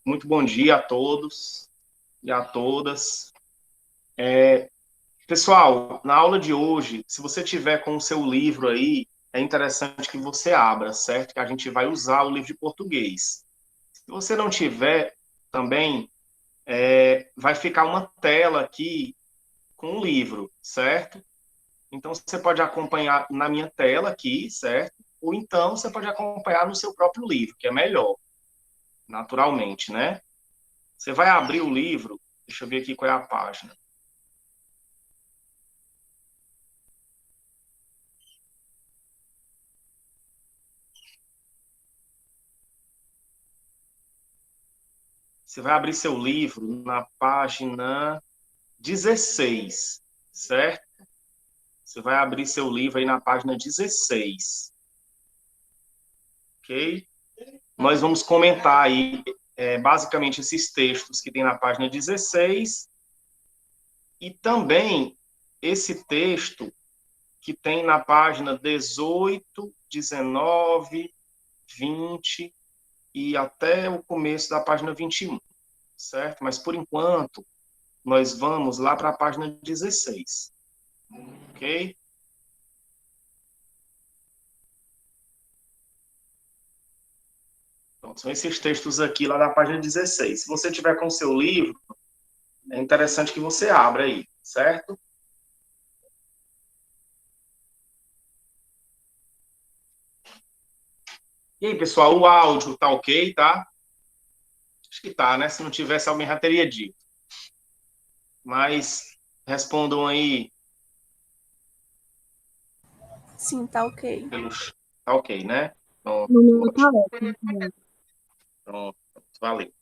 Muito bom dia a todos e a todas. Pessoal, na aula de hoje, se você tiver com o seu livro aí, é interessante que você abra, certo? Que a gente vai usar o livro de português. Se você não tiver, também vai ficar uma tela aqui com o livro, certo? Então, você pode acompanhar na minha tela aqui, certo? Ou então, você pode acompanhar no seu próprio livro, que é melhor, naturalmente, né? Você vai abrir o livro, deixa eu ver aqui qual é a página. Você vai abrir seu livro na página 16, certo? Você vai abrir seu livro aí na página 16, ok? Nós vamos comentar aí, basicamente, esses textos que tem na página 16 e também esse texto que tem na página 18, 19, 20 e até o começo da página 21, certo? Mas, por enquanto, nós vamos lá para a página 16, ok? Então, são esses textos aqui lá na página 16. Se você tiver com o seu livro, é interessante que você abra aí, certo? E aí, pessoal, o áudio tá ok, tá? Acho que tá, né? Se não tivesse, alguém já teria dito. Mas respondam aí Sim, tá ok. pelos. Tá ok, né? Pronto, No meu tá ótimo. ótimo. Pronto, valeu.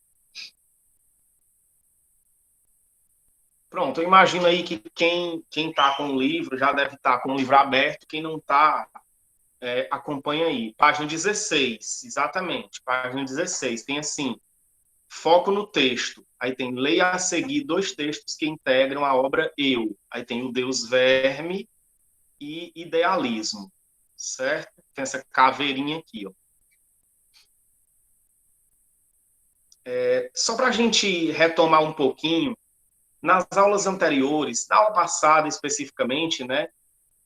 Pronto, eu imagino aí que quem tá com o livro já deve estar com o livro aberto, quem não tá, acompanha aí. Página 16, exatamente, página 16. Tem assim, foco no texto. Aí tem leia a seguir dois textos que integram a obra Eu. Aí tem o Deus Verme e Idealismo, certo? Tem essa caveirinha aqui, ó. Só para a gente retomar um pouquinho, nas aulas anteriores, na aula passada especificamente, né,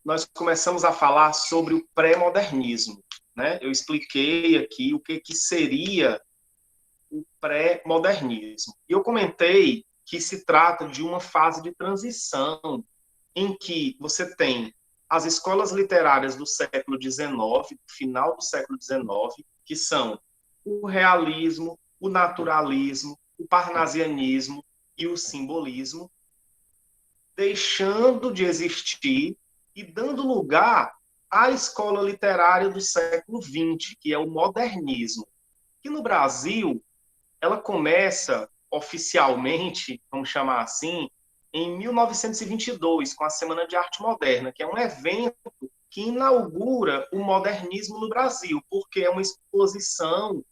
nós começamos a falar sobre o pré-modernismo, né? Eu expliquei aqui o que seria o pré-modernismo. E eu comentei que se trata de uma fase de transição em que você tem as escolas literárias do século XIX, final do século XIX, que são o realismo, o naturalismo, o parnasianismo e o simbolismo, deixando de existir e dando lugar à escola literária do século XX, que é o modernismo, que no Brasil ela começa oficialmente, vamos chamar assim, em 1922, com a Semana de Arte Moderna, que é um evento que inaugura o modernismo no Brasil, porque é uma exposição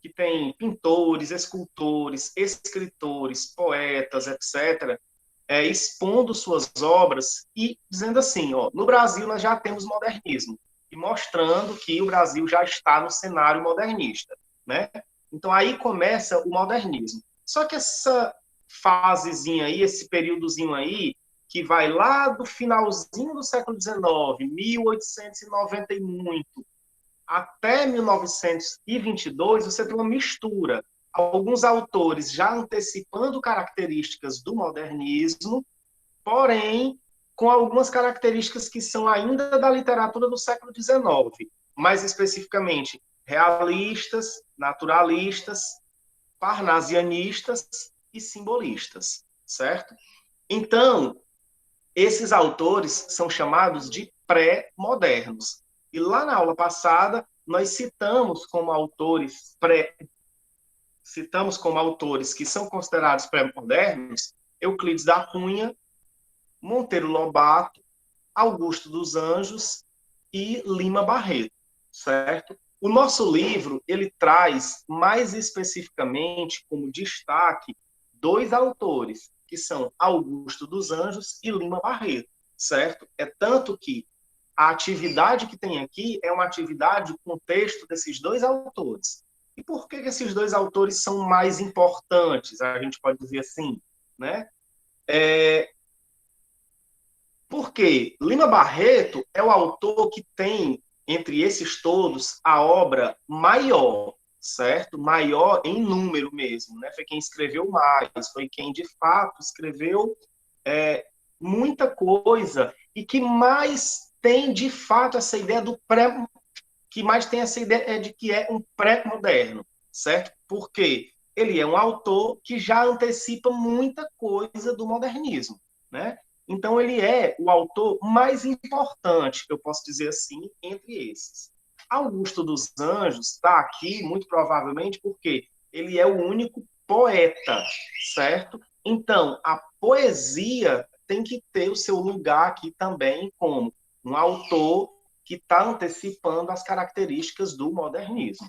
que tem pintores, escultores, escritores, poetas, etc., expondo suas obras e dizendo assim, ó, no Brasil nós já temos modernismo, e mostrando que o Brasil já está no cenário modernista, né? Então aí começa o modernismo. Só que essa fasezinha aí, esse períodozinho aí, que vai lá do finalzinho do século XIX, 1890 e muito, até 1922, você tem uma mistura. Alguns autores já antecipando características do modernismo, porém, com algumas características que são ainda da literatura do século XIX, mais especificamente realistas, naturalistas, parnasianistas e simbolistas, certo? Então, esses autores são chamados de pré-modernos. E lá na aula passada, nós citamos como autores que são considerados pré-modernos Euclides da Cunha, Monteiro Lobato, Augusto dos Anjos e Lima Barreto, certo? O nosso livro, ele traz mais especificamente como destaque dois autores, que são Augusto dos Anjos e Lima Barreto, certo? É tanto que a atividade que tem aqui é uma atividade com texto desses dois autores. E por que esses dois autores são mais importantes? A gente pode dizer assim, né? Porque Lima Barreto é o autor que tem, entre esses todos, a obra maior, certo? Maior em número mesmo, né? Foi quem escreveu mais, foi quem, de fato, escreveu muita coisa e que mais tem, de fato, essa ideia do pré... que mais tem essa ideia de que é um pré-moderno, certo? Porque ele é um autor que já antecipa muita coisa do modernismo, né? Então, ele é o autor mais importante, eu posso dizer assim, entre esses. Augusto dos Anjos está aqui, muito provavelmente, porque ele é o único poeta, certo? Então, a poesia tem que ter o seu lugar aqui também como um autor que está antecipando as características do modernismo,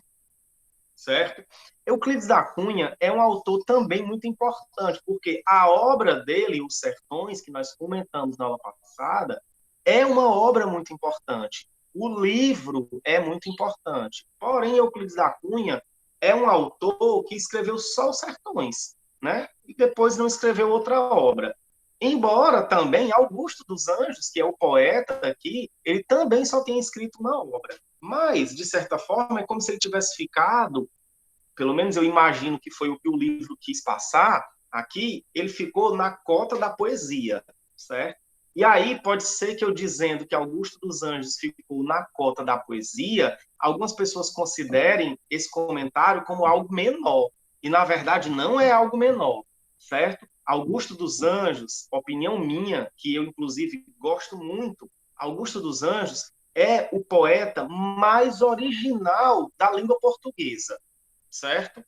certo? Euclides da Cunha é um autor também muito importante, porque a obra dele, Os Sertões, que nós comentamos na aula passada, é uma obra muito importante. O livro é muito importante. Porém, Euclides da Cunha é um autor que escreveu só Os Sertões, né? E depois não escreveu outra obra. Embora também Augusto dos Anjos, que é o poeta aqui, ele também só tenha escrito uma obra. Mas, de certa forma, é como se ele tivesse ficado, pelo menos eu imagino que foi o que o livro quis passar aqui, ele ficou na cota da poesia, certo? E aí pode ser que eu dizendo que Augusto dos Anjos ficou na cota da poesia, algumas pessoas considerem esse comentário como algo menor. E, na verdade, não é algo menor, certo? Augusto dos Anjos, opinião minha, que eu, inclusive, gosto muito, Augusto dos Anjos é o poeta mais original da língua portuguesa, certo?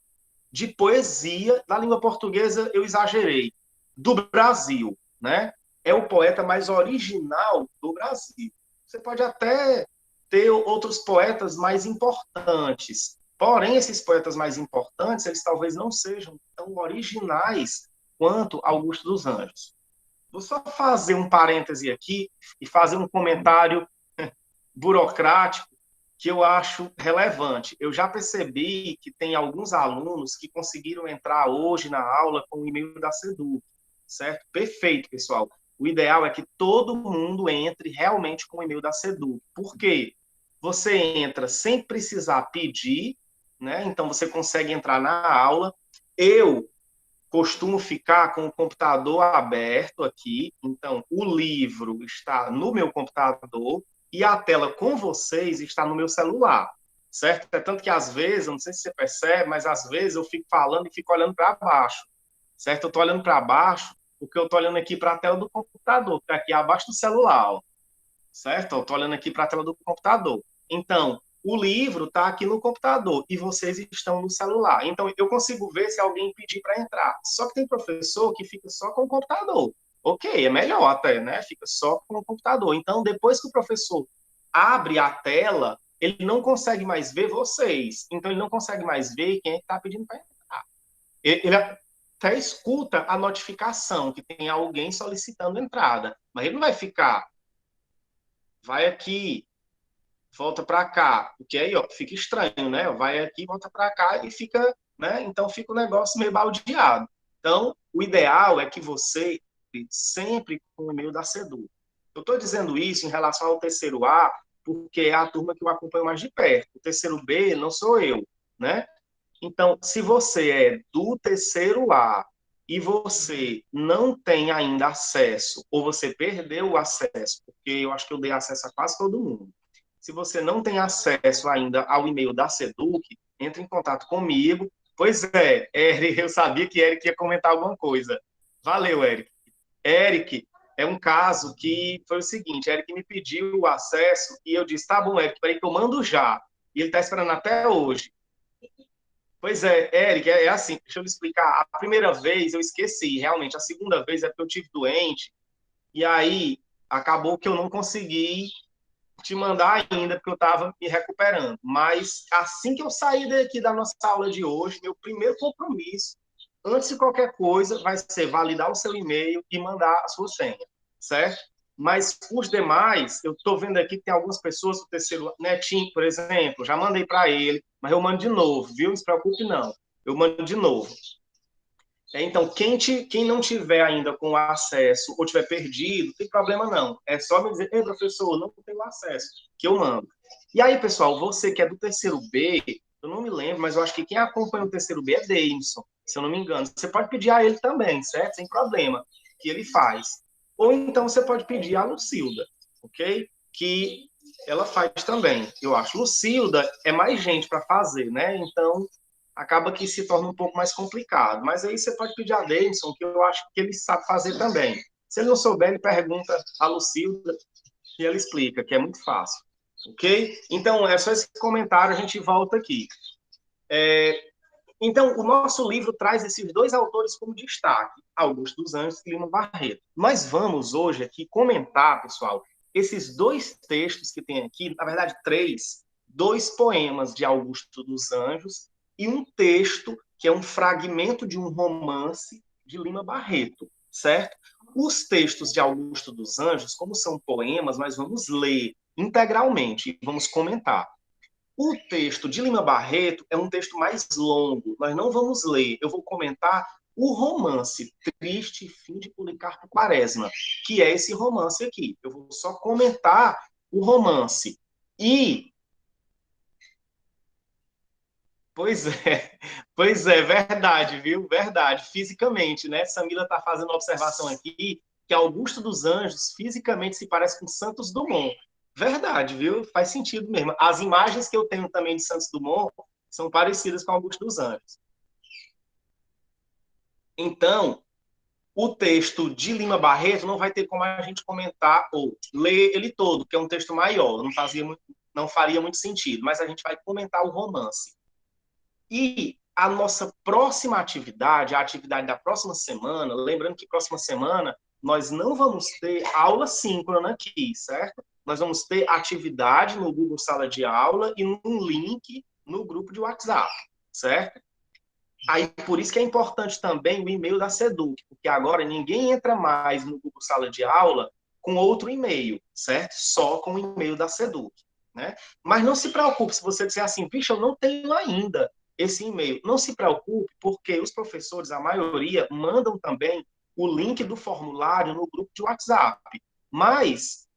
De poesia, na língua portuguesa eu exagerei, do Brasil, né? É o poeta mais original do Brasil. Você pode até ter outros poetas mais importantes, porém esses poetas mais importantes, eles talvez não sejam tão originais quanto Augusto dos Anjos. Vou só fazer um parêntese aqui e fazer um comentário burocrático que eu acho relevante. Eu já percebi que tem alguns alunos que conseguiram entrar hoje na aula com o e-mail da Seduc, certo? Perfeito, pessoal. O ideal é que todo mundo entre realmente com o e-mail da Seduc. Por quê? Você entra sem precisar pedir, né? Então você consegue entrar na aula. Eu costumo ficar com o computador aberto aqui, então o livro está no meu computador e a tela com vocês está no meu celular, certo? É tanto que às vezes, eu não sei se você percebe, mas às vezes eu fico falando e fico olhando para baixo, certo? Eu estou olhando para baixo porque eu estou olhando aqui para a tela do computador, que está aqui abaixo do celular, ó, certo? Eu estou olhando aqui para a tela do computador. Então, o livro está aqui no computador e vocês estão no celular. Então, eu consigo ver se alguém pedir para entrar. Só que tem professor que fica só com o computador. Ok, é melhor até, né? Fica só com o computador. Então, depois que o professor abre a tela, ele não consegue mais ver vocês. Então, ele não consegue mais ver quem é que está pedindo para entrar. Ele até escuta a notificação que tem alguém solicitando entrada, mas ele não vai ficar, vai aqui, volta para cá, porque aí ó, fica estranho, né? Vai aqui, volta para cá e fica, né? Então fica o negócio meio baldeado. Então, o ideal é que você sempre com o e-mail da Sedu. Eu estou dizendo isso em relação ao terceiro A, porque é a turma que eu acompanho mais de perto. O terceiro B não sou eu, né? Então, se você é do terceiro A e você não tem ainda acesso, ou você perdeu o acesso, porque eu acho que eu dei acesso a quase todo mundo. Se você não tem acesso ainda ao e-mail da Seduc, entre em contato comigo. Pois é, Eric, eu sabia que Eric ia comentar alguma coisa. Valeu, Eric. Eric, é um caso que foi o seguinte, Eric me pediu o acesso e eu disse, tá bom, Eric, peraí que eu mando já. E ele está esperando até hoje. Pois é, Eric, é assim, deixa eu lhe explicar. A primeira vez eu esqueci, realmente. A segunda vez é porque eu tive doente, e aí acabou que eu não consegui te mandar ainda, porque eu estava me recuperando. Mas assim que eu sair daqui da nossa aula de hoje, meu primeiro compromisso, antes de qualquer coisa, vai ser validar o seu e-mail e mandar a sua senha, certo? Mas os demais, eu estou vendo aqui que tem algumas pessoas do terceiro, Netinho, por exemplo, já mandei para ele, mas eu mando de novo, viu? Não se preocupe, não. Eu mando de novo. Então, quem não tiver ainda com acesso ou tiver perdido, não tem problema não. É só me dizer, ei, professor, não tenho acesso, que eu mando. E aí, pessoal, você que é do terceiro B, eu não me lembro, mas eu acho que quem acompanha o terceiro B é Deimson, se eu não me engano. Você pode pedir a ele também, certo? Sem problema, que ele faz. Ou então você pode pedir a Lucilda, ok? Que ela faz também, eu acho. Lucilda é mais gente para fazer, né? Então, acaba que se torna um pouco mais complicado. Mas aí você pode pedir a Davidson, que eu acho que ele sabe fazer também. Se ele não souber, ele pergunta a Lucilda e ela explica, que é muito fácil. Ok? Então, é só esse comentário, a gente volta aqui. Então, o nosso livro traz esses dois autores como destaque, Augusto dos Anjos e Lima Barreto. Nós vamos hoje aqui comentar, pessoal, esses dois textos que tem aqui, na verdade, três, dois poemas de Augusto dos Anjos e um texto que é um fragmento de um romance de Lima Barreto, certo? Os textos de Augusto dos Anjos, como são poemas, nós vamos ler integralmente e vamos comentar. O texto de Lima Barreto é um texto mais longo, nós não vamos ler, eu vou comentar o romance Triste Fim de Policarpo Quaresma, que é esse romance aqui. Eu vou só comentar o romance. E pois é, verdade, viu? Verdade, fisicamente, né? Samila está fazendo uma observação aqui que Augusto dos Anjos fisicamente se parece com Santos Dumont. Verdade, viu? Faz sentido mesmo. As imagens que eu tenho também de Santos Dumont são parecidas com Augusto dos Anjos. Então, o texto de Lima Barreto não vai ter como a gente comentar ou ler ele todo, que é um texto maior, não faria muito sentido, mas a gente vai comentar o romance. E a nossa próxima atividade, a atividade da próxima semana, lembrando que próxima semana nós não vamos ter aula síncrona aqui, certo? Nós vamos ter atividade no Google Sala de Aula e um link no grupo de WhatsApp, certo? Aí, por isso que é importante também o e-mail da Seduc, porque agora ninguém entra mais no Google Sala de Aula com outro e-mail, certo? Só com o e-mail da Seduc, né? Mas não se preocupe se você disser assim, vixe, eu não tenho ainda esse e-mail. Não se preocupe, porque os professores, a maioria, mandam também o link do formulário no grupo de WhatsApp. Mas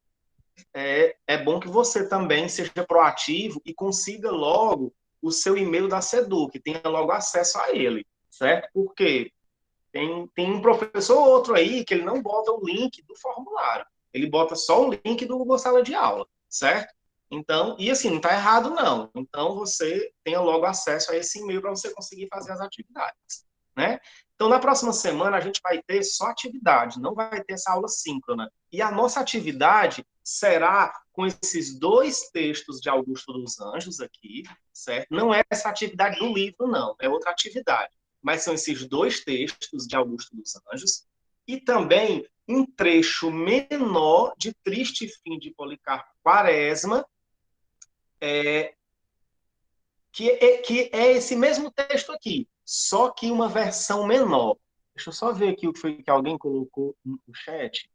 é bom que você também seja proativo e consiga logo o seu e-mail da Seduc, tenha logo acesso a ele, certo? Porque tem um professor ou outro aí que ele não bota o link do formulário, ele bota só o link do Google Sala de Aula, certo? Então, e assim, não está errado não. Então, você tenha logo acesso a esse e-mail para você conseguir fazer as atividades, né? Então, na próxima semana, a gente vai ter só atividade, não vai ter essa aula síncrona. E a nossa atividade será com esses dois textos de Augusto dos Anjos aqui, certo? Não é essa atividade do livro, não, é outra atividade. Mas são esses dois textos de Augusto dos Anjos e também um trecho menor de Triste Fim de Policarpo Quaresma, que é esse mesmo texto aqui, só que uma versão menor. Deixa eu só ver aqui o que foi que alguém colocou no chat.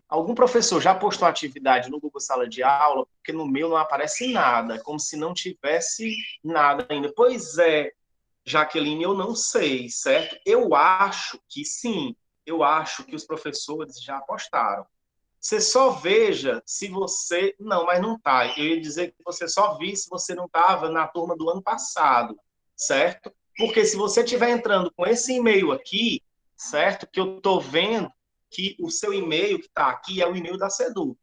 Algum professor já postou atividade no Google Sala de Aula, porque no meu não aparece nada, como se não tivesse nada ainda. Pois é, Jaqueline, eu não sei, certo? Eu acho que sim, eu acho que os professores já postaram. Você só veja se você. Não, mas não tá. Eu ia dizer que você só vi se você não estava na turma do ano passado, certo? Porque se você estiver entrando com esse e-mail aqui, certo? Que eu estou vendo que o seu e-mail que está aqui é o e-mail da Sedu.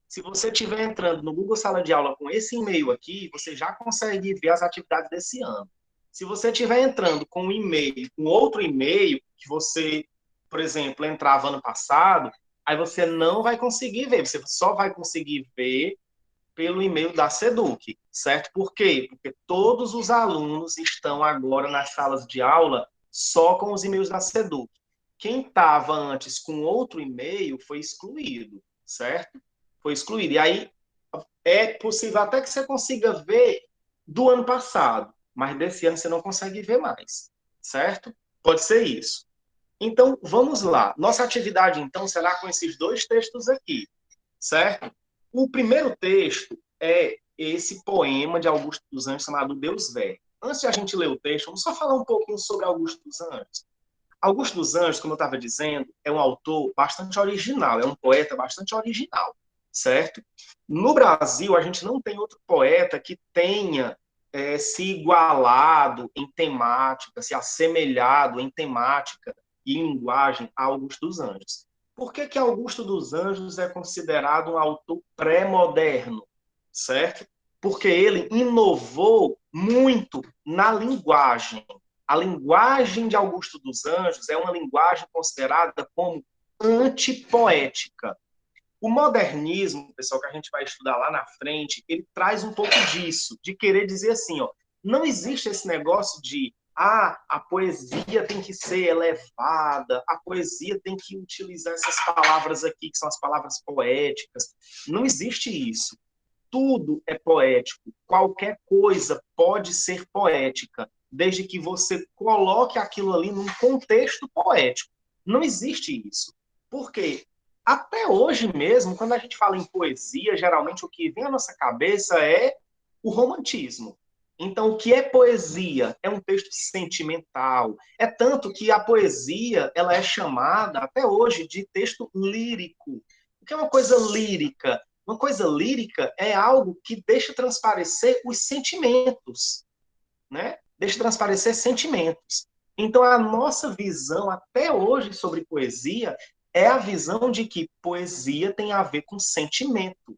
Se você estiver entrando no Google Sala de Aula com esse e-mail aqui, você já consegue ver as atividades desse ano. Se você estiver entrando com um e-mail, com outro e-mail, que você, por exemplo, entrava ano passado, aí você não vai conseguir ver, você só vai conseguir ver pelo e-mail da Seduc, certo? Por quê? Porque todos os alunos estão agora nas salas de aula só com os e-mails da Seduc. Quem estava antes com outro e-mail foi excluído, certo? Foi excluído. E aí é possível até que você consiga ver do ano passado, mas desse ano você não consegue ver mais, certo? Pode ser isso. Então, vamos lá. Nossa atividade, então, será com esses dois textos aqui, certo? O primeiro texto é esse poema de Augusto dos Anjos chamado Deus Verbo. Antes de a gente ler o texto, vamos só falar um pouquinho sobre Augusto dos Anjos. Augusto dos Anjos, como eu estava dizendo, é um autor bastante original, é um poeta bastante original, certo? No Brasil, a gente não tem outro poeta que tenha se igualado em temática, se assemelhado em temática e em linguagem a Augusto dos Anjos. Por que que Augusto dos Anjos é considerado um autor pré-moderno, certo? Porque ele inovou muito na linguagem. A linguagem de Augusto dos Anjos é uma linguagem considerada como antipoética. O modernismo, pessoal, que a gente vai estudar lá na frente, ele traz um pouco disso, de querer dizer assim, ó, não existe esse negócio de a poesia tem que ser elevada, a poesia tem que utilizar essas palavras aqui, que são as palavras poéticas. Não existe isso. Tudo é poético. Qualquer coisa pode ser poética, desde que você coloque aquilo ali num contexto poético. Não existe isso. Por quê? Até hoje mesmo, quando a gente fala em poesia, geralmente o que vem à nossa cabeça é o romantismo. Então, o que é poesia? É um texto sentimental. É tanto que a poesia ela é chamada, até hoje, de texto lírico. O que é uma coisa lírica? Uma coisa lírica é algo que deixa transparecer os sentimentos, né? Deixa transparecer sentimentos. Então, a nossa visão até hoje sobre poesia é a visão de que poesia tem a ver com sentimento.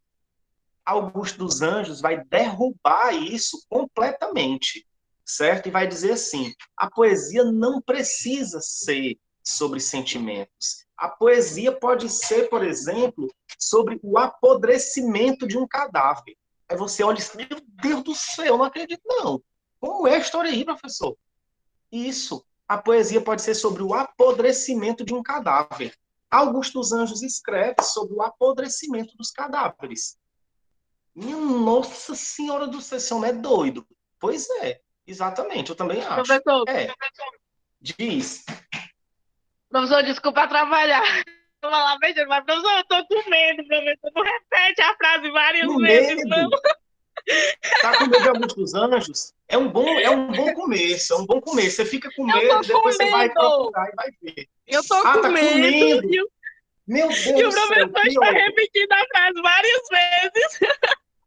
Augusto dos Anjos vai derrubar isso completamente, certo? E vai dizer assim: a poesia não precisa ser sobre sentimentos. A poesia pode ser, por exemplo, sobre o apodrecimento de um cadáver. Aí você olha e diz: meu Deus do céu, eu não acredito, não. Como é a história aí, professor? Isso. A poesia pode ser sobre o apodrecimento de um cadáver. Augusto dos Anjos escreve sobre o apodrecimento dos cadáveres. Minha Nossa Senhora do Céu, esse homem é doido. Pois é, exatamente, eu também acho. Professor, É, diz. professor, desculpa trabalhar. Vou falar besteira, mas professor, eu tô com medo, professor. Não repete a frase várias Com vezes, não. medo. Tá com medo de Augusto dos Anjos? É um bom começo, é um bom começo. Você fica com Eu tô medo e com depois você vai medo. procurar e vai ver. Eu tô Ah, com tá com medo. medo? Meu Deus E do o céu, professor está pior. repetindo a frase várias vezes.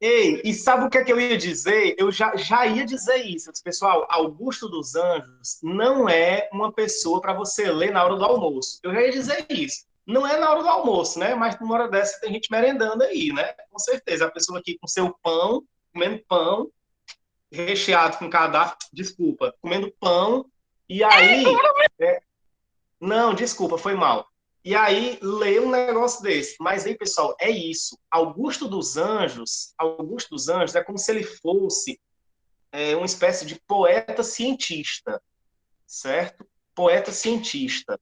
Ei, e sabe o que é que eu ia dizer? Eu já ia dizer isso. Eu disse, pessoal, Augusto dos Anjos não é uma pessoa para você ler na hora do almoço. Eu já ia dizer isso. Não é na hora do almoço, né? Mas numa hora dessa tem gente merendando aí, né? Com certeza. A pessoa aqui com seu pão, comendo pão, recheado com cadáver, desculpa, comendo pão, e aí. Não, desculpa, foi mal. E aí, lê um negócio desse. Mas aí, pessoal, é isso. Augusto dos Anjos é como se ele fosse uma espécie de poeta cientista, certo? Poeta cientista.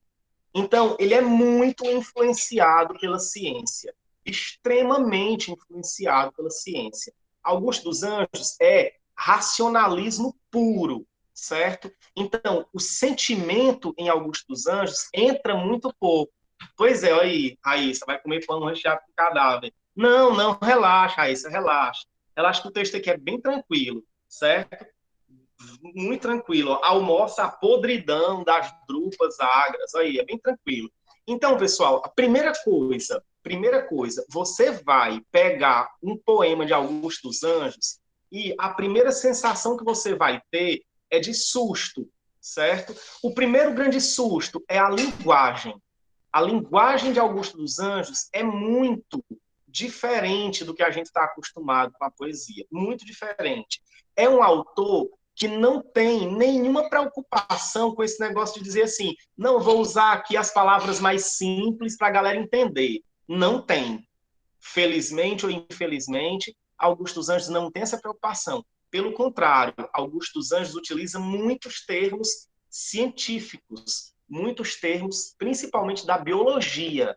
Então, ele é muito influenciado pela ciência, extremamente influenciado pela ciência. Augusto dos Anjos é racionalismo puro, certo? Então, o sentimento em Augusto dos Anjos entra muito pouco. Pois é, aí, Raíssa, vai comer pão recheado com cadáver. Não, não, relaxa, Raíssa, relaxa. Relaxa que o texto aqui é bem tranquilo, certo? Muito tranquilo. Almoça a podridão das drupas agras. Aí, é bem tranquilo. Então, pessoal, a primeira coisa, você vai pegar um poema de Augusto dos Anjos e a primeira sensação que você vai ter é de susto, certo? O primeiro grande susto é a linguagem. A linguagem de Augusto dos Anjos é muito diferente do que a gente está acostumado com a poesia. Muito diferente. É um autor que não tem nenhuma preocupação com esse negócio de dizer assim, não, vou usar aqui as palavras mais simples para a galera entender. Não tem. Felizmente ou infelizmente, Augusto dos Anjos não tem essa preocupação. Pelo contrário, Augusto dos Anjos utiliza muitos termos científicos, muitos termos, principalmente da biologia,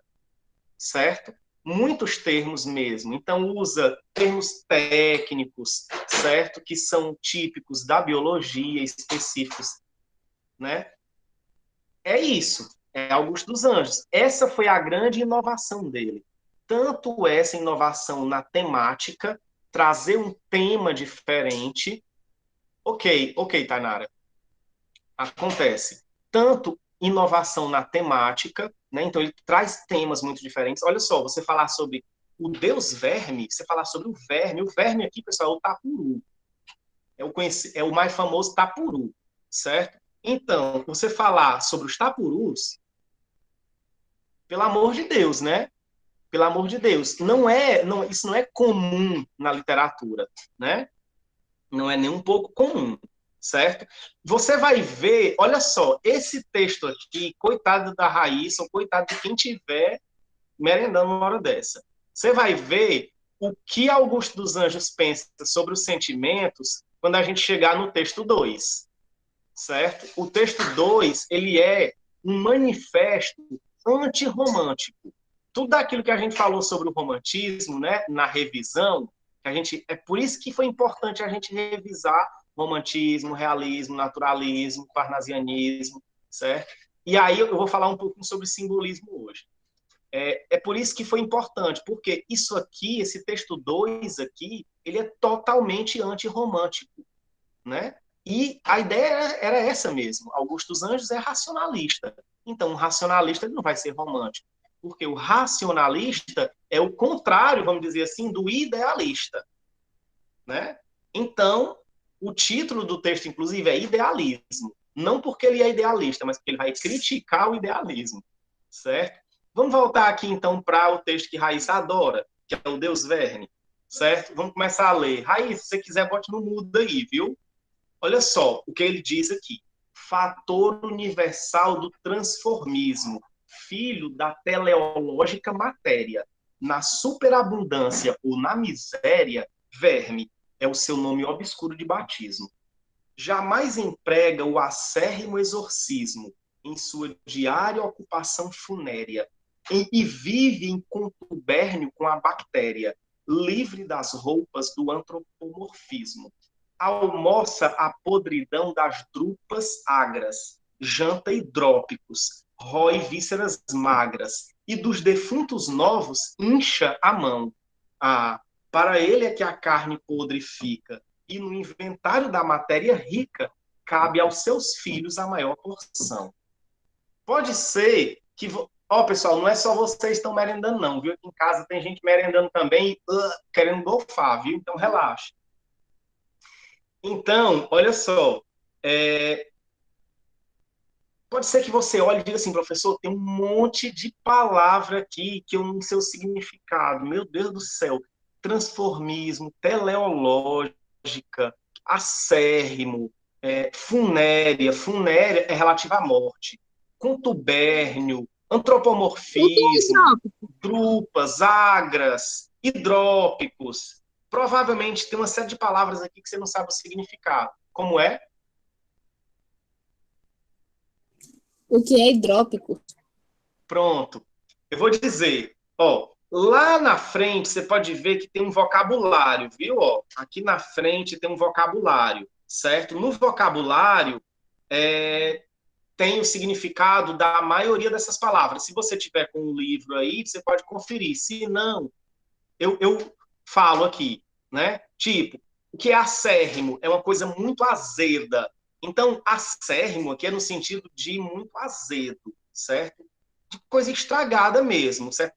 certo? Muitos termos mesmo. Então, usa termos técnicos, certo? Que são típicos da biologia, específicos, né? É isso. É Augusto dos Anjos. Essa foi a grande inovação dele. Tanto essa inovação na temática, trazer um tema diferente. Ok, Tainara. Acontece. Tanto inovação na temática, né? Então ele traz temas muito diferentes. Olha só, você falar sobre o Deus Verme, você falar sobre o verme aqui, pessoal, é o tapuru. É o mais famoso tapuru, certo? Então, você falar sobre os tapurus, pelo amor de Deus, né? Pelo amor de Deus, isso não é comum na literatura, né? Não é nem um pouco comum, certo? Você vai ver, olha só, esse texto aqui, coitado da Raíssa, ou coitado de quem tiver merendando uma hora dessa. Você vai ver o que Augusto dos Anjos pensa sobre os sentimentos quando a gente chegar no texto 2, certo? O texto 2 ele é um manifesto antirromântico. Tudo aquilo que a gente falou sobre o romantismo, né, na revisão, é por isso que foi importante a gente revisar romantismo, realismo, naturalismo, parnasianismo, certo? E aí eu vou falar um pouco sobre simbolismo hoje. É por isso que foi importante, porque isso aqui, esse texto 2 aqui, ele é totalmente antirromântico, né? E a ideia era essa mesmo. Augusto dos Anjos é racionalista. Então, o racionalista ele não vai ser romântico, porque o racionalista é o contrário, vamos dizer assim, do idealista, né? Então, o título do texto, inclusive, é Idealismo. Não porque ele é idealista, mas porque ele vai criticar o idealismo, certo? Vamos voltar aqui, então, para o texto que Raíssa adora, que é o Deus Verne, certo? Vamos começar a ler. Raíssa, se você quiser, bote no mudo aí, viu? Olha só o que ele diz aqui. Fator universal do transformismo, filho da teleológica matéria. Na superabundância ou na miséria, verme é o seu nome obscuro de batismo. Jamais emprega o acérrimo exorcismo em sua diária ocupação funérea e vive em contubérnio com a bactéria, livre das roupas do antropomorfismo. Almoça a podridão das drupas agras, janta hidrópicos, rói vísceras magras, e dos defuntos novos incha a mão. Ah, para ele é que a carne podre fica, e no inventário da matéria rica cabe aos seus filhos a maior porção. Pode ser que... Ó, pessoal, não é só vocês que estão merendando, não, viu? Aqui em casa tem gente merendando também, querendo golfar, viu? Então, relaxa. Então, olha só, pode ser que você olhe e diga assim, professor, tem um monte de palavra aqui que eu não sei o significado. Meu Deus do céu. Transformismo, teleológica, acérrimo, funérea é relativa à morte, contubérnio, O que é antropomorfismo, hidrópico? drupas, agras, hidrópicos. Provavelmente tem uma série de palavras aqui que você não sabe o significado. Como é? O que é hidrópico? Pronto. Eu vou dizer, ó, lá na frente você pode ver que tem um vocabulário, viu? Ó, aqui na frente tem um vocabulário, certo? No vocabulário tem o significado da maioria dessas palavras. Se você tiver com um livro aí, você pode conferir. Se não, eu falo aqui, né? Tipo, o que é acérrimo? É uma coisa muito azeda. Então, acérrimo aqui é no sentido de muito azedo, certo? De coisa estragada mesmo, certo?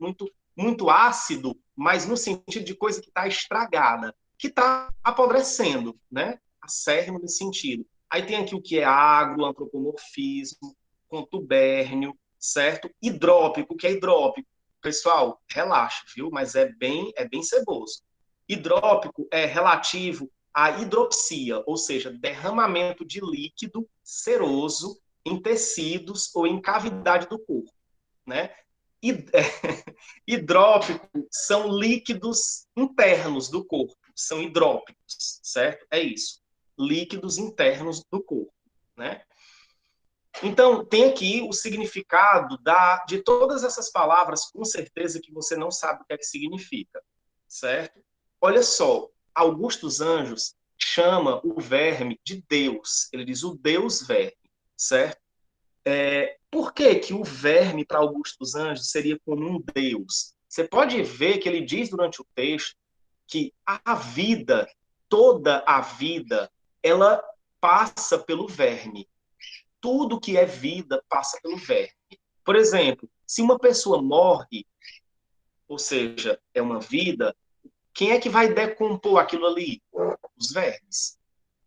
Muito ácido, mas no sentido de coisa que está estragada, que está apodrecendo, né? Acérrimo nesse sentido. Aí tem aqui o que é agro, antropomorfismo, contubérnio, certo? Hidrópico, o que é hidrópico? Pessoal, relaxa, viu? Mas é bem ceboso. Hidrópico é relativo à hidropsia, ou seja, derramamento de líquido seroso em tecidos ou em cavidade do corpo, né? Hidrópico são líquidos internos do corpo, são hidrópicos, certo? É isso. Líquidos internos do corpo, né? Então, tem aqui o significado de todas essas palavras, com certeza que você não sabe o que é que significa, certo? Olha só, Augusto dos Anjos chama o verme de Deus. Ele diz o Deus verme, certo? Por que que o verme para Augusto dos Anjos seria como um Deus? Você pode ver que ele diz durante o texto que a vida, toda a vida, ela passa pelo verme. Tudo que é vida passa pelo verme. Por exemplo, se uma pessoa morre, ou seja, é uma vida, quem é que vai decompor aquilo ali? Os vermes.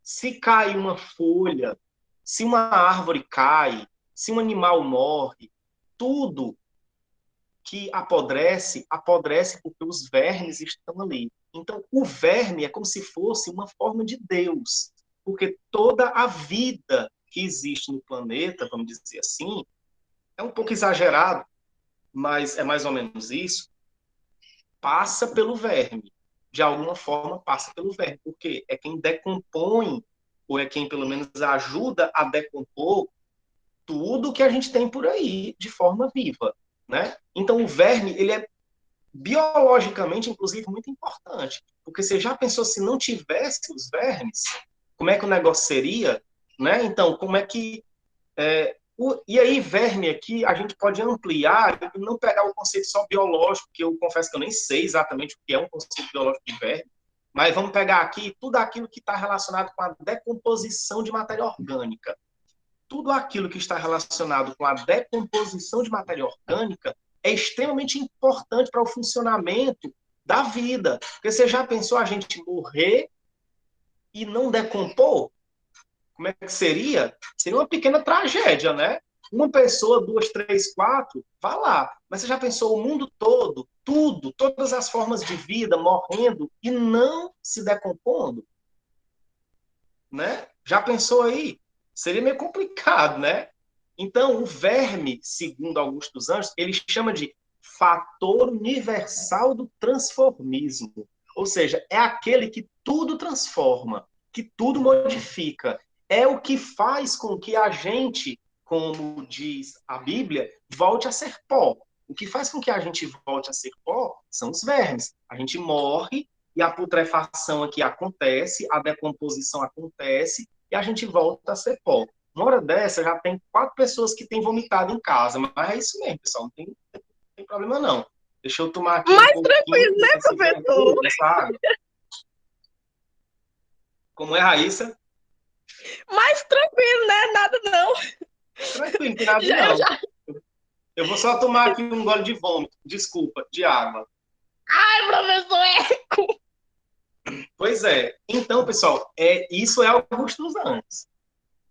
Se cai uma folha, se uma árvore cai, se um animal morre, tudo que apodrece, apodrece porque os vermes estão ali. Então, o verme é como se fosse uma forma de Deus, porque toda a vida que existe no planeta, vamos dizer assim, é um pouco exagerado, mas é mais ou menos isso, passa pelo verme. De alguma forma, passa pelo verme, porque é quem decompõe, ou é quem pelo menos ajuda a decompor tudo que a gente tem por aí de forma viva, né? Então, o verme, ele é biologicamente, inclusive, muito importante, porque você já pensou se não tivesse os vermes, como é que o negócio seria, né? Então, como é que e aí, verme aqui, a gente pode ampliar e não pegar o conceito só biológico, que eu confesso que eu nem sei exatamente o que é um conceito biológico de verme, mas vamos pegar aqui tudo aquilo que está relacionado com a decomposição de matéria orgânica. Tudo aquilo que está relacionado com a decomposição de matéria orgânica é extremamente importante para o funcionamento da vida. Porque você já pensou a gente morrer e não decompor? Como é que seria? Seria uma pequena tragédia, né? Uma pessoa, duas, três, quatro, vá lá. Mas você já pensou o mundo todo, tudo, todas as formas de vida morrendo e não se decompondo? Né? Já pensou aí? Seria meio complicado, né? Então, o verme, segundo Augusto dos Anjos, ele chama de fator universal do transformismo. Ou seja, é aquele que tudo transforma, que tudo modifica. É o que faz com que a gente, como diz a Bíblia, volte a ser pó. O que faz com que a gente volte a ser pó são os vermes. A gente morre e a putrefação aqui acontece, a decomposição acontece e a gente volta a ser pó. Uma hora dessa, já tem 4 pessoas que têm vomitado em casa, mas é isso mesmo, pessoal, não tem problema não. Deixa eu tomar aqui um Mais pouquinho tranquilo, né, professor? dessa água. Como é, Raíssa? Mais tranquilo, né? Nada não. Tranquilo, não tem nada Já, eu não. já. Eu vou só tomar aqui um gole de vômito, desculpa, de água. Ai, professor, Pois é. Então, pessoal, isso é Augusto dos Anjos.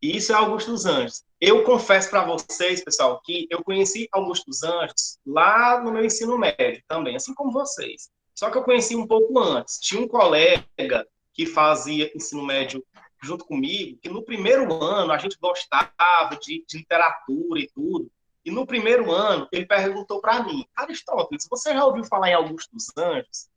Isso é Augusto dos Anjos. Eu confesso para vocês, pessoal, que eu conheci Augusto dos Anjos lá no meu ensino médio também, assim como vocês. Só que eu conheci um pouco antes. Tinha um colega que fazia ensino médio junto comigo, que no primeiro ano a gente gostava de literatura e tudo. E no primeiro ano ele perguntou para mim, Aristóteles, você já ouviu falar em Augusto dos Anjos?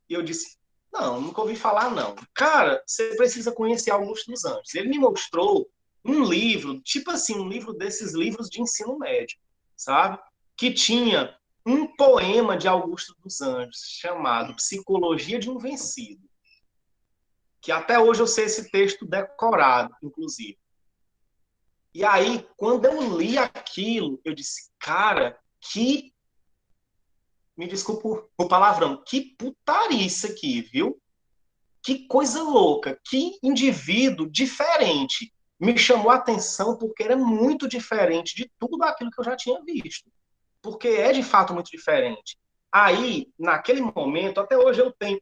E eu disse, não, nunca ouvi falar, não. Cara, você precisa conhecer Augusto dos Anjos. Ele me mostrou um livro, tipo assim, um livro desses livros de ensino médio, sabe? Que tinha um poema de Augusto dos Anjos chamado Psicologia de um Vencido. Que até hoje eu sei esse texto decorado, inclusive. E aí, quando eu li aquilo, eu disse, cara, que me desculpa o palavrão, que putaria isso aqui, viu? Que coisa louca, que indivíduo diferente. Me chamou a atenção porque era muito diferente de tudo aquilo que eu já tinha visto. Porque é de fato muito diferente. Aí, naquele momento, até hoje eu tenho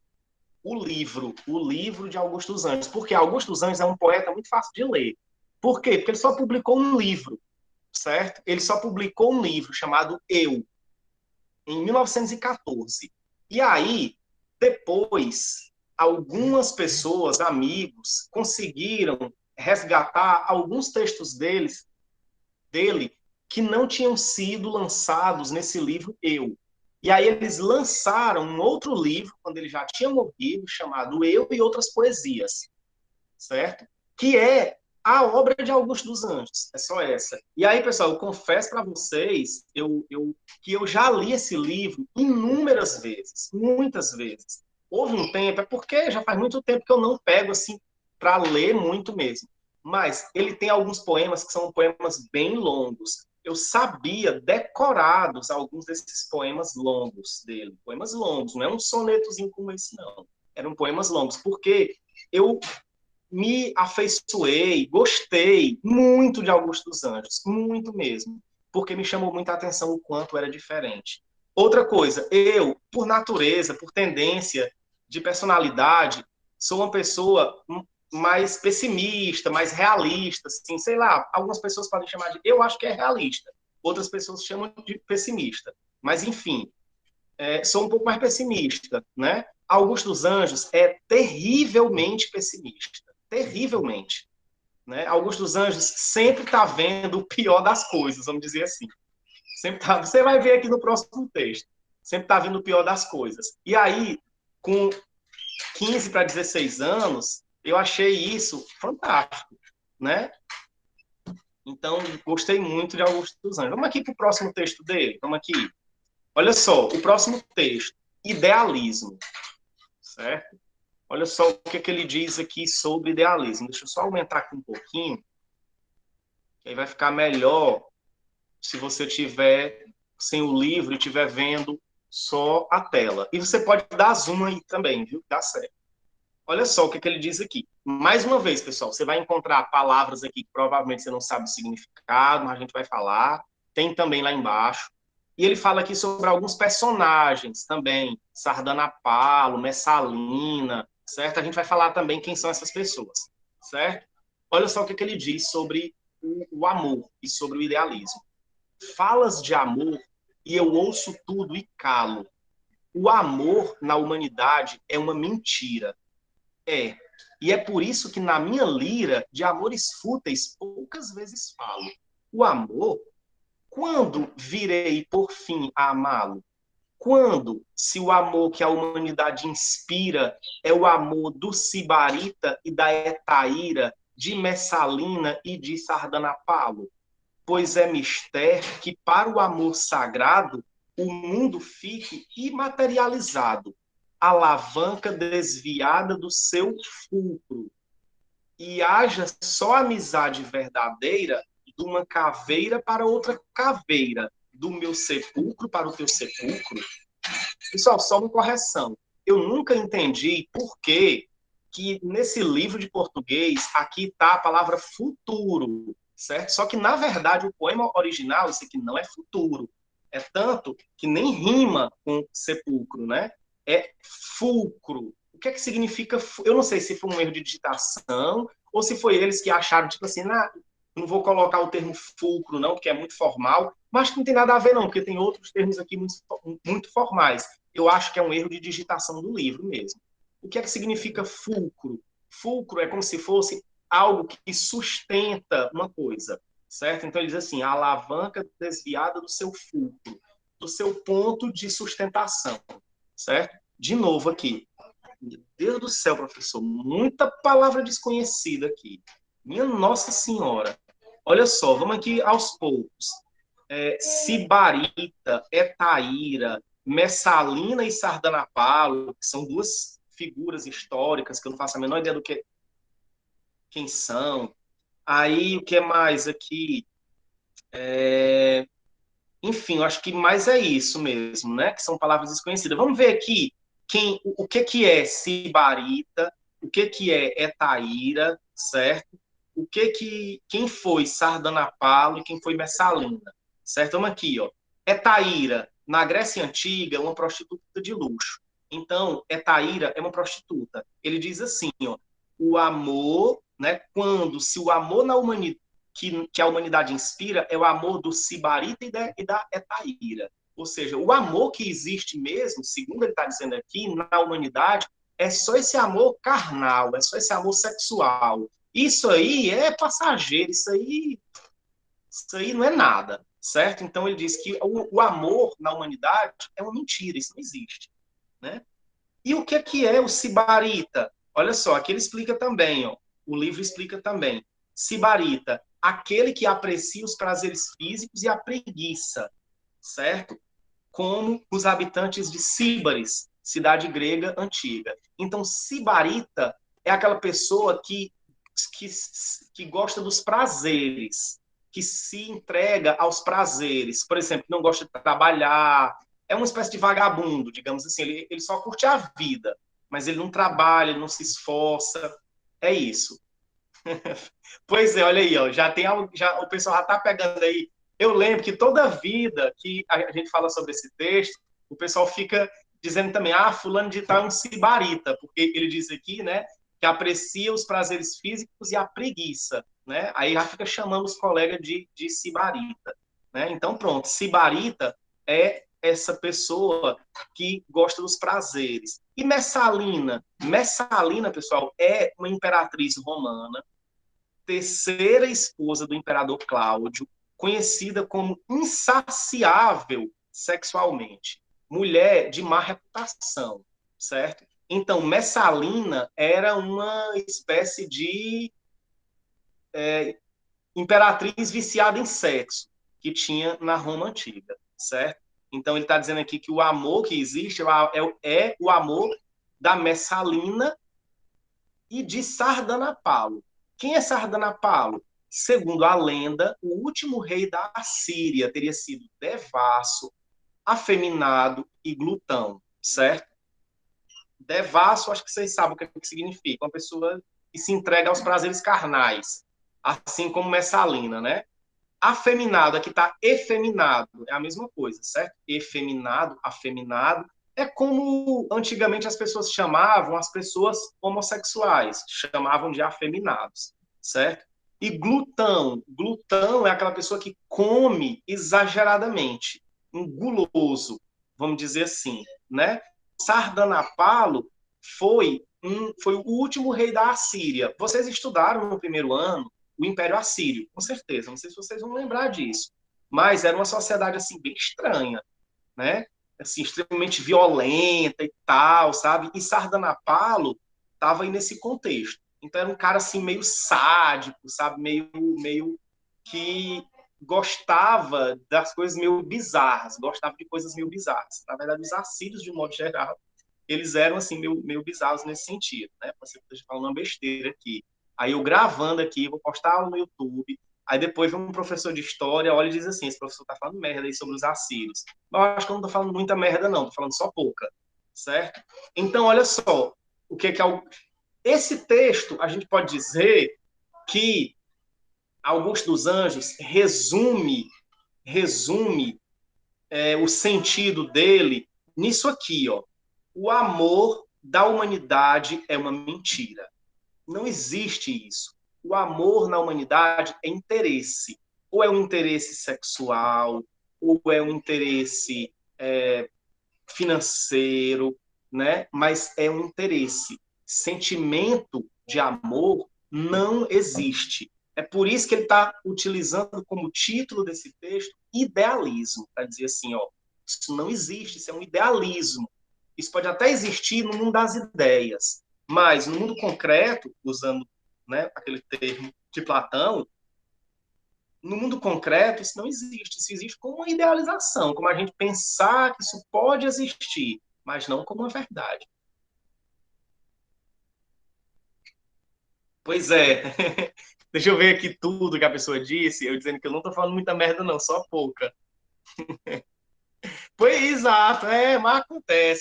o livro de Augusto dos Anjos, porque Augusto dos Anjos é um poeta muito fácil de ler. Por quê? Porque ele só publicou um livro, certo? Ele só publicou um livro chamado Eu, em 1914. E aí, depois, algumas pessoas, amigos, conseguiram resgatar alguns textos dele que não tinham sido lançados nesse livro Eu. E aí eles lançaram um outro livro, quando ele já tinha morrido, chamado Eu e Outras Poesias, certo? Que é a obra de Augusto dos Anjos, é só essa. E aí, pessoal, eu confesso para vocês que eu já li esse livro inúmeras vezes, muitas vezes. Houve um tempo, é porque já faz muito tempo que eu não pego assim para ler muito mesmo. Mas ele tem alguns poemas que são poemas bem longos. Eu sabia decorados alguns desses poemas longos dele. Poemas longos, não é um sonetozinho como esse, não. Eram poemas longos, porque eu me afeiçoei, gostei muito de Augusto dos Anjos, muito mesmo, porque me chamou muita atenção o quanto era diferente. Outra coisa, eu, por natureza, por tendência de personalidade, sou uma pessoa mais pessimista, mais realista, assim, sei lá, algumas pessoas podem chamar de, eu acho que é realista, outras pessoas chamam de pessimista, mas enfim, sou um pouco mais pessimista, né? Augusto dos Anjos é terrivelmente pessimista, terrivelmente, né? Augusto dos Anjos sempre está vendo o pior das coisas, vamos dizer assim. Sempre tá, você vai ver aqui no próximo texto. Sempre está vendo o pior das coisas. E aí, com 15 para 16 anos, eu achei isso fantástico, né? Então, gostei muito de Augusto dos Anjos. Vamos aqui para o próximo texto dele. Vamos aqui. Olha só, o próximo texto. Idealismo. Certo? Olha só o que ele diz aqui sobre idealismo. Deixa eu só aumentar aqui um pouquinho, que aí vai ficar melhor se você tiver sem o livro e estiver vendo só a tela. E você pode dar zoom aí também, viu? Dá certo. Olha só o que ele diz aqui. Mais uma vez, pessoal, você vai encontrar palavras aqui que provavelmente você não sabe o significado, mas a gente vai falar. Tem também lá embaixo. E ele fala aqui sobre alguns personagens também. Sardanapalo, Messalina, certo? A gente vai falar também quem são essas pessoas, certo? Olha só o que ele diz sobre o amor e sobre o idealismo. Falas de amor e eu ouço tudo e calo. O amor na humanidade é uma mentira. É. E é por isso que na minha lira de amores fúteis poucas vezes falo. O amor, quando virei por fim a amá-lo? Quando, se o amor que a humanidade inspira é o amor do Sibarita e da Etaíra, de Messalina e de Sardanapalo? Pois é mister que para o amor sagrado o mundo fique imaterializado, alavanca desviada do seu fulcro, e haja só amizade verdadeira de uma caveira para outra caveira, do meu sepulcro para o teu sepulcro. Pessoal, só uma correção. Eu nunca entendi por que nesse livro de português aqui está a palavra futuro, certo? Só que, na verdade, o poema original, isso aqui não é futuro. É tanto que nem rima com sepulcro, né? É fulcro. O que é que significa? Eu não sei se foi um erro de digitação ou se foi eles que acharam, tipo assim, não vou colocar o termo fulcro, não, porque é muito formal, mas que não tem nada a ver, não, porque tem outros termos aqui muito formais. Eu acho que é um erro de digitação do livro mesmo. O que é que significa fulcro? Fulcro é como se fosse algo que sustenta uma coisa, certo? Então ele diz assim, a alavanca desviada do seu fulcro, do seu ponto de sustentação, certo? De novo aqui. Meu Deus do céu, professor, muita palavra desconhecida aqui. Minha Nossa Senhora. Olha só, vamos aqui aos poucos. Sibarita, Etaíra, Messalina e Sardanapalo, que são duas figuras históricas que eu não faço a menor ideia do que quem são. Aí, o que mais aqui? Enfim, eu acho que mais é isso mesmo, né? Que são palavras desconhecidas. Vamos ver aqui o que é Sibarita, o que é Etaíra, certo? Quem foi Sardanapalo e quem foi Messalina, certo? Vamos aqui, ó. Etaíra, na Grécia Antiga, é uma prostituta de luxo. Então, Etaíra é uma prostituta. Ele diz assim, ó, o amor, né? Se o amor na humanidade que a humanidade inspira é o amor do Sibarita e da Etaíra. Ou seja, o amor que existe mesmo, segundo ele está dizendo aqui, na humanidade, é só esse amor carnal, é só esse amor sexual. Isso aí é passageiro, isso aí não é nada, certo? Então ele diz que o amor na humanidade é uma mentira, isso não existe, né? E o que é o Sibarita? Olha só, aqui ele explica também, ó, o livro explica também. Sibarita, aquele que aprecia os prazeres físicos e a preguiça, certo? Como os habitantes de Síbaris, cidade grega antiga. Então, Sibarita é aquela pessoa que que, que gosta dos prazeres, que se entrega aos prazeres. Por exemplo, não gosta de trabalhar, é uma espécie de vagabundo, digamos assim. Ele só curte a vida, mas ele não trabalha, ele não se esforça. É isso. Pois é, olha aí, ó, já tem algo, já, o pessoal já está pegando aí. Eu lembro que toda vida que a gente fala sobre esse texto, o pessoal fica dizendo também, fulano de tal é um sibarita, porque ele diz aqui, né, que aprecia os prazeres físicos e a preguiça, né? Aí já fica chamando os colegas de sibarita, né? Então, pronto, sibarita é essa pessoa que gosta dos prazeres. E Messalina? Messalina, pessoal, é uma imperatriz romana, terceira esposa do imperador Cláudio, conhecida como insaciável sexualmente, mulher de má reputação, certo? Então, Messalina era uma espécie de imperatriz viciada em sexo que tinha na Roma antiga, certo? Então, ele está dizendo aqui que o amor que existe é o amor da Messalina e de Sardanapalo. Quem é Sardanapalo? Segundo a lenda, o último rei da Assíria teria sido devasso, afeminado e glutão, certo? Devasso, acho que vocês sabem o que significa. Uma pessoa que se entrega aos prazeres carnais, assim como Messalina, né? Afeminado, aqui está efeminado, é a mesma coisa, certo? Efeminado, afeminado, é como antigamente as pessoas chamavam as pessoas homossexuais, chamavam de afeminados, certo? E glutão é aquela pessoa que come exageradamente, um guloso, vamos dizer assim, né? Sardanapalo foi o último rei da Assíria. Vocês estudaram no primeiro ano o Império Assírio, com certeza. Não sei se vocês vão lembrar disso, mas era uma sociedade assim bem estranha, né? Assim, extremamente violenta e tal, sabe? E Sardanapalo estava aí nesse contexto. Então era um cara assim meio sádico, sabe? Meio que gostava das coisas meio bizarras, gostava de coisas meio bizarras. Na verdade, os assírios, de um modo geral, eles eram assim meio bizarros nesse sentido, né? Você está falando uma besteira aqui. Aí eu gravando aqui, vou postar no YouTube. Aí depois vem um professor de história, olha e diz assim: esse professor está falando merda aí sobre os assírios. Mas eu acho que eu não estou falando muita merda, não, estou falando só pouca, certo? Então, olha só, o que é o. Esse texto, a gente pode dizer que Augusto dos Anjos resume o sentido dele nisso aqui, ó. O amor da humanidade é uma mentira. Não existe isso. O amor na humanidade é interesse. Ou é um interesse sexual, ou é um interesse financeiro, né? Mas é um interesse. Sentimento de amor não existe. É por isso que ele está utilizando como título desse texto idealismo, para dizer assim, ó, isso não existe, isso é um idealismo. Isso pode até existir no mundo das ideias, mas no mundo concreto, usando, né, aquele termo de Platão, no mundo concreto isso não existe. Isso existe como uma idealização, como a gente pensar que isso pode existir, mas não como uma verdade. Pois é. Deixa eu ver aqui tudo que a pessoa disse, eu dizendo que eu não estou falando muita merda não, só pouca. Pois, exato, mas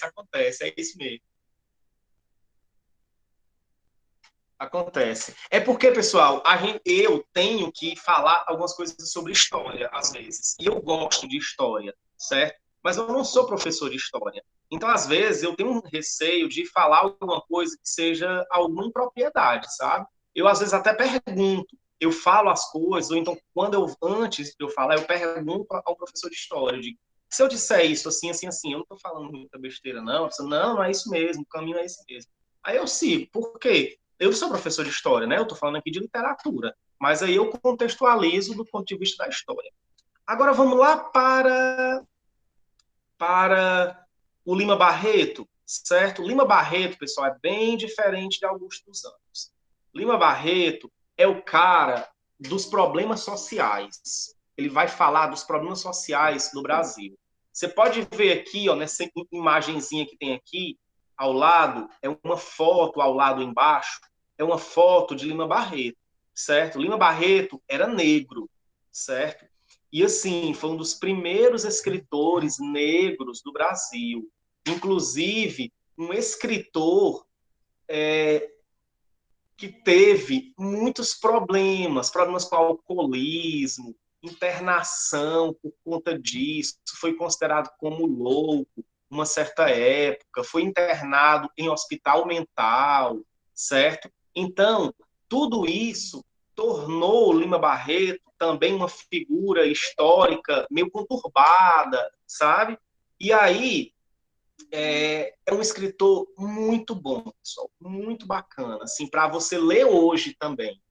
acontece, é isso mesmo. Acontece. É porque, pessoal, eu tenho que falar algumas coisas sobre história, às vezes. E eu gosto de história, certo? Mas eu não sou professor de história. Então, às vezes, eu tenho um receio de falar alguma coisa que seja alguma impropriedade, sabe? Eu, às vezes, até pergunto. Eu falo as coisas, ou então, antes de eu falar, eu pergunto ao professor de história. Eu digo, se eu disser isso assim, assim, assim, eu não estou falando muita besteira, não. Eu não é isso mesmo, o caminho é esse mesmo. Aí eu sigo. Por quê? Eu sou professor de história, né? Eu estou falando aqui de literatura, mas aí eu contextualizo do ponto de vista da história. Agora vamos lá para o Lima Barreto, certo? Lima Barreto, pessoal, é bem diferente de Augusto dos Anjos. Lima Barreto é o cara dos problemas sociais. Ele vai falar dos problemas sociais no Brasil. Você pode ver aqui, ó, nessa imagenzinha que tem aqui, ao lado, é uma foto ao lado embaixo, é uma foto de Lima Barreto, certo? Lima Barreto era negro, certo? E, assim, foi um dos primeiros escritores negros do Brasil. Inclusive, um escritor que teve muitos problemas, problemas com alcoolismo, internação por conta disso, foi considerado como louco uma certa época, foi internado em hospital mental, certo? Então, tudo isso tornou Lima Barreto também uma figura histórica meio conturbada, sabe? E aí, é um escritor muito bom, pessoal, muito bacana, assim, para você ler hoje também,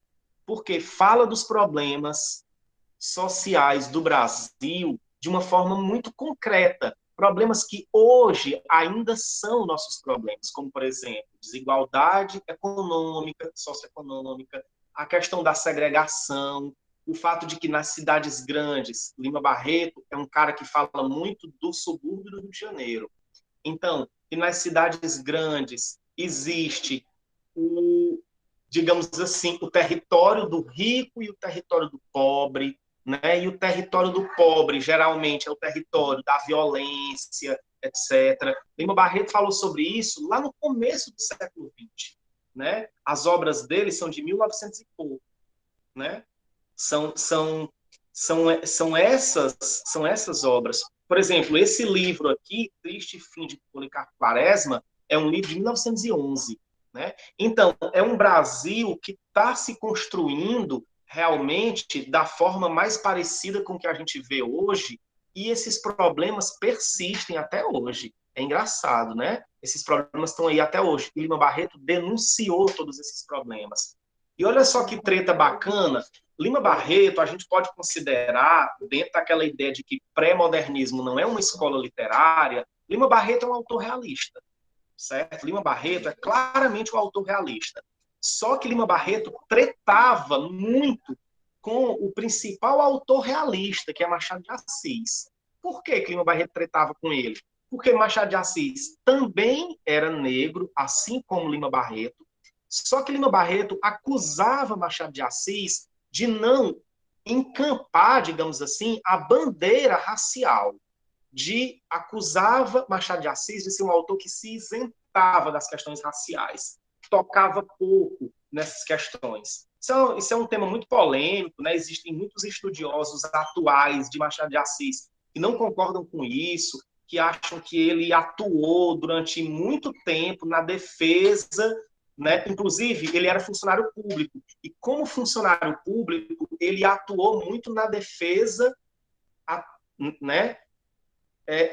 porque fala dos problemas sociais do Brasil de uma forma muito concreta, problemas que hoje ainda são nossos problemas, como, por exemplo, desigualdade econômica, socioeconômica, a questão da segregação, o fato de que nas cidades grandes, Lima Barreto é um cara que fala muito do subúrbio do Rio de Janeiro, então, que nas cidades grandes existe o, digamos assim, o território do rico e o território do pobre, né? E o território do pobre, geralmente, é o território da violência, etc. Lima Barreto falou sobre isso lá no começo do século XX, né? As obras dele são de 1900 e pouco, né? São, são, são essas obras. Por exemplo, esse livro aqui, Triste Fim de Policarpo Quaresma, é um livro de 1911. Né? Então, é um Brasil que está se construindo realmente da forma mais parecida com o que a gente vê hoje, e esses problemas persistem até hoje. É engraçado, né? Esses problemas estão aí até hoje. E Lima Barreto denunciou todos esses problemas. E olha só que treta bacana, Lima Barreto, a gente pode considerar, dentro daquela ideia de que pré-modernismo não é uma escola literária, Lima Barreto é um autor realista, certo? Lima Barreto é claramente um autor realista. Só que Lima Barreto tretava muito com o principal autor realista, que é Machado de Assis. Por que Lima Barreto tretava com ele? Porque Machado de Assis também era negro, assim como Lima Barreto, só que Lima Barreto acusava Machado de Assis de não encampar, digamos assim, a bandeira racial, acusava Machado de Assis de ser um autor que se isentava das questões raciais, tocava pouco nessas questões. Isso é um tema muito polêmico, né? Existem muitos estudiosos atuais de Machado de Assis que não concordam com isso, que acham que ele atuou durante muito tempo na defesa, né? Inclusive, ele era funcionário público, e como funcionário público, ele atuou muito na defesa, né,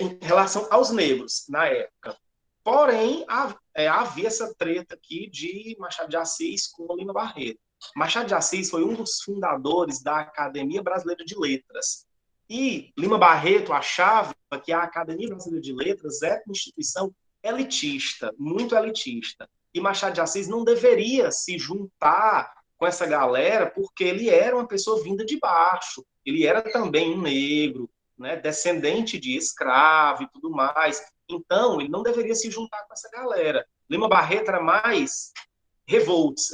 em relação aos negros, na época. Porém, havia essa treta aqui de Machado de Assis com Lima Barreto. Machado de Assis foi um dos fundadores da Academia Brasileira de Letras. E Lima Barreto achava que a Academia Brasileira de Letras é uma instituição elitista, muito elitista. E Machado de Assis não deveria se juntar com essa galera porque ele era uma pessoa vinda de baixo. Ele era também um negro, né, descendente de escravo e tudo mais. Então, ele não deveria se juntar com essa galera. Lima Barreto era mais revolts,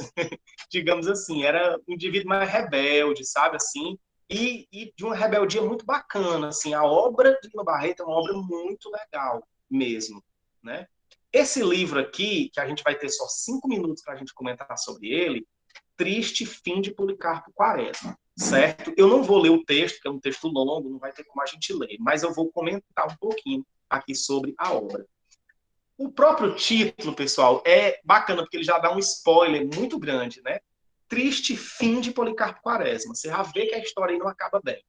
digamos assim, era um indivíduo mais rebelde, sabe, assim, e de uma rebeldia muito bacana, assim, a obra de Lima Barreto é uma obra muito legal mesmo, né? Esse livro aqui, que a gente vai ter só 5 minutos para a gente comentar sobre ele, Triste Fim de Policarpo Quaresma, certo? Eu não vou ler o texto, que é um texto longo, não vai ter como a gente ler, mas eu vou comentar um pouquinho aqui sobre a obra. O próprio título, pessoal, é bacana, porque ele já dá um spoiler muito grande, né? Triste Fim de Policarpo Quaresma. Você já vê que a história aí não acaba bem.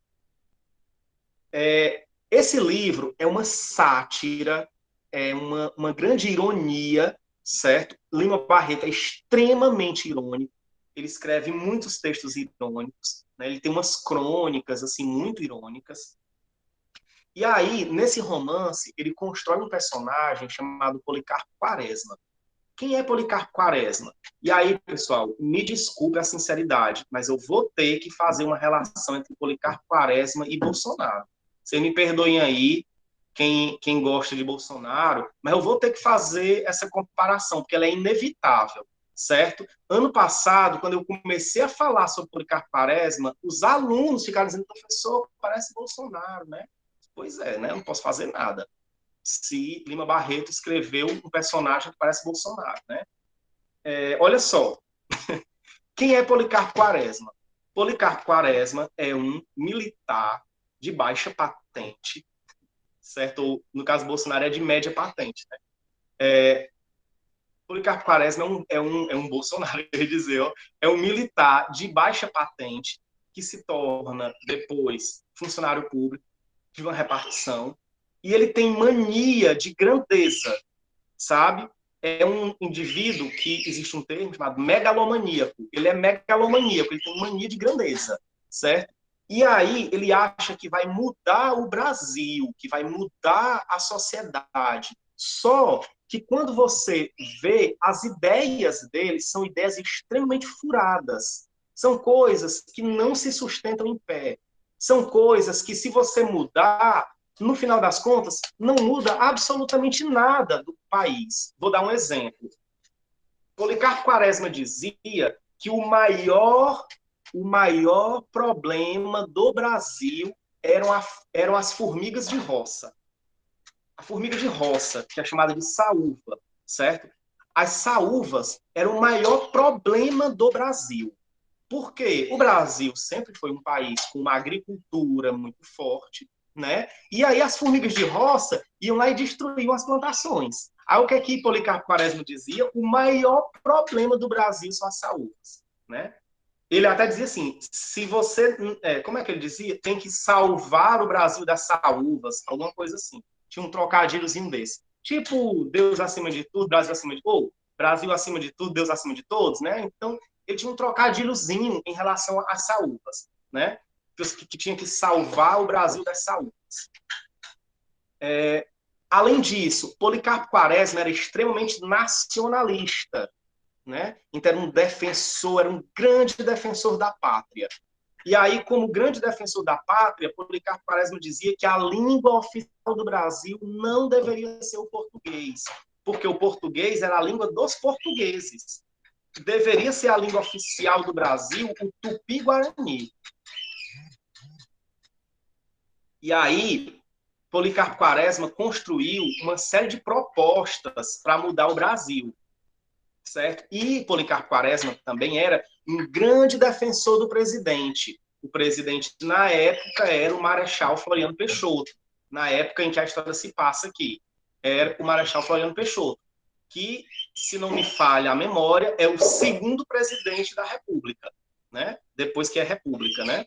Esse livro é uma sátira, é uma grande ironia, certo? Lima Barreto é extremamente irônico, ele escreve muitos textos irônicos, né? Ele tem umas crônicas assim muito irônicas. E aí, nesse romance, ele constrói um personagem chamado Policarpo Quaresma. Quem é Policarpo Quaresma? E aí, pessoal, me desculpe a sinceridade, mas eu vou ter que fazer uma relação entre Policarpo Quaresma e Bolsonaro. Vocês me perdoem aí, quem gosta de Bolsonaro, mas eu vou ter que fazer essa comparação, porque ela é inevitável, certo? Ano passado, quando eu comecei a falar sobre Policarpo Quaresma, os alunos ficaram dizendo, professor, parece Bolsonaro, né? Pois é, né? Eu não posso fazer nada. Se Lima Barreto escreveu um personagem que parece Bolsonaro, né? Olha só, quem é Policarpo Quaresma? Policarpo Quaresma é um militar de baixa patente, certo? Ou, no caso Bolsonaro é de média patente, né? Policarpo Quaresma é um Bolsonaro, quer dizer, ó, é um militar de baixa patente que se torna depois funcionário público de uma repartição e ele tem mania de grandeza, sabe? É um indivíduo que existe um termo chamado megalomaníaco. Ele é megalomaníaco, ele tem mania de grandeza, certo? E aí ele acha que vai mudar o Brasil, que vai mudar a sociedade. Só que quando você vê as ideias dele, são ideias extremamente furadas. São coisas que não se sustentam em pé. São coisas que, se você mudar, no final das contas, não muda absolutamente nada do país. Vou dar um exemplo. Policarpo Quaresma dizia que o maior problema do Brasil eram as formigas de roça. A formiga de roça, que é chamada de saúva, certo? As saúvas eram o maior problema do Brasil. Por quê? O Brasil sempre foi um país com uma agricultura muito forte, né? E aí as formigas de roça iam lá e destruíam as plantações. Aí o que é que Policarpo Quaresma dizia? O maior problema do Brasil são as saúvas, né? Ele até dizia assim, se você... como é que ele dizia? Tem que salvar o Brasil das saúvas, alguma coisa assim. Tinha um trocadilhozinho desse. Tipo, Deus acima de tudo, Brasil acima de... Ou, Brasil acima de tudo, Deus acima de todos, né? Então, ele tinha um trocadilhozinho em relação às saúvas, né? Que tinha que salvar o Brasil das saúvas. Além disso, Policarpo Quaresma era extremamente nacionalista, né? Então era um defensor, era um grande defensor da pátria. E aí, como grande defensor da pátria, Policarpo Quaresma dizia que a língua oficial do Brasil não deveria ser o português, porque o português era a língua dos portugueses. Deveria ser a língua oficial do Brasil o Tupi-Guarani. E aí, Policarpo Quaresma construiu uma série de propostas para mudar o Brasil, certo? E Policarpo Quaresma também era um grande defensor do presidente. O presidente, na época, era o Marechal Floriano Peixoto, na época em que a história se passa aqui. Era o Marechal Floriano Peixoto, que, se não me falha a memória, é o segundo presidente da República, né? Depois que é República, né?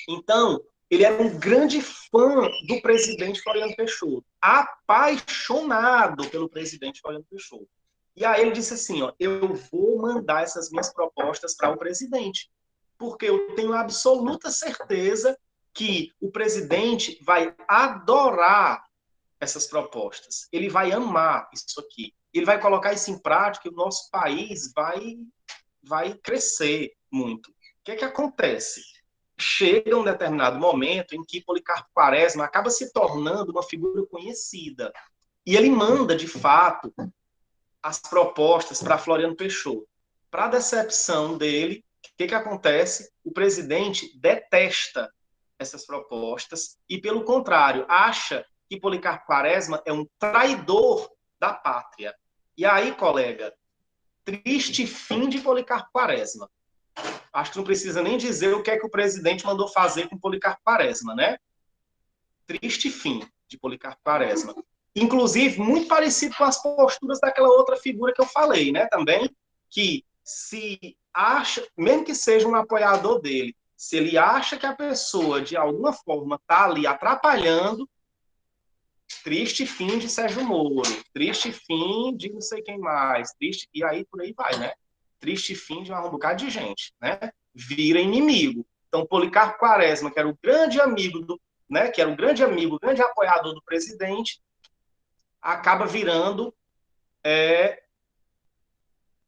Então, ele era um grande fã do presidente Floriano Peixoto, apaixonado pelo presidente Floriano Peixoto. E aí ele disse assim, ó, eu vou mandar essas minhas propostas para o presidente, porque eu tenho absoluta certeza que o presidente vai adorar essas propostas. Ele vai amar isso aqui. Ele vai colocar isso em prática e o nosso país vai crescer muito. O que é que acontece? Chega um determinado momento em que Policarpo Quaresma acaba se tornando uma figura conhecida. E ele manda, de fato, as propostas para Floriano Peixoto. Para a decepção dele, o que acontece? O presidente detesta essas propostas e, pelo contrário, acha que Policarpo Quaresma é um traidor da pátria. E aí, colega, triste fim de Policarpo Quaresma. Acho que não precisa nem dizer o que é que o presidente mandou fazer com Policarpo Quaresma, né? Triste fim de Policarpo Quaresma. Inclusive, muito parecido com as posturas daquela outra figura que eu falei, né? Também, que se acha, mesmo que seja um apoiador dele, se ele acha que a pessoa, de alguma forma, está ali atrapalhando, triste fim de Sérgio Moro, triste fim de não sei quem mais, triste, e aí por aí vai, né? Triste fim de um bocado de gente, né? Vira inimigo. Então, Policarpo Quaresma, que era o grande amigo do, né? Que era o grande amigo, o grande apoiador do presidente, acaba virando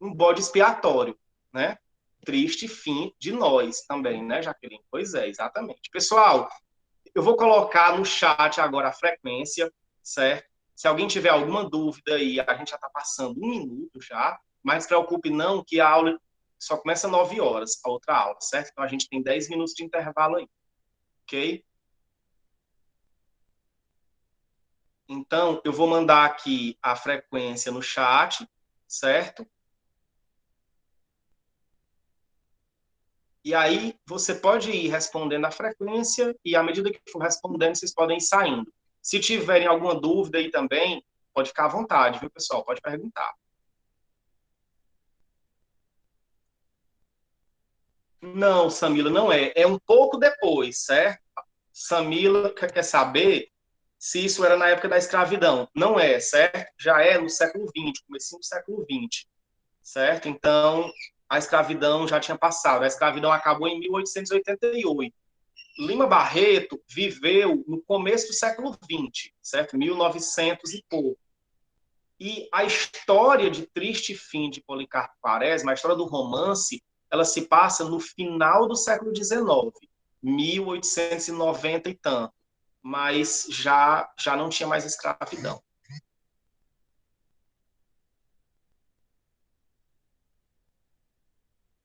um bode expiatório, né? Triste fim de nós também, né, Jaqueline? Pois é, exatamente. Pessoal, eu vou colocar no chat agora a frequência, certo? Se alguém tiver alguma dúvida aí, a gente já está passando 1 minuto já, Mas se preocupe não, que a aula só começa 9 horas, a outra aula, certo? Então a gente tem 10 minutos de intervalo aí, ok? Então, eu vou mandar aqui a frequência no chat, certo? E aí, você pode ir respondendo a frequência e, à medida que for respondendo, vocês podem ir saindo. Se tiverem alguma dúvida aí também, pode ficar à vontade, viu, pessoal? Pode perguntar. Não, Samila, não é. É um pouco depois, certo? Samila quer saber se isso era na época da escravidão. Não é, certo? Já é no século XX, comecinho do século XX, certo? Então, a escravidão já tinha passado. A escravidão acabou em 1888. Lima Barreto viveu no começo do século XX, certo? 1900 e pouco. E a história de Triste Fim de Policarpo Quaresma, a história do romance, ela se passa no final do século XIX, 1890 e tanto. Mas já não tinha mais escravidão.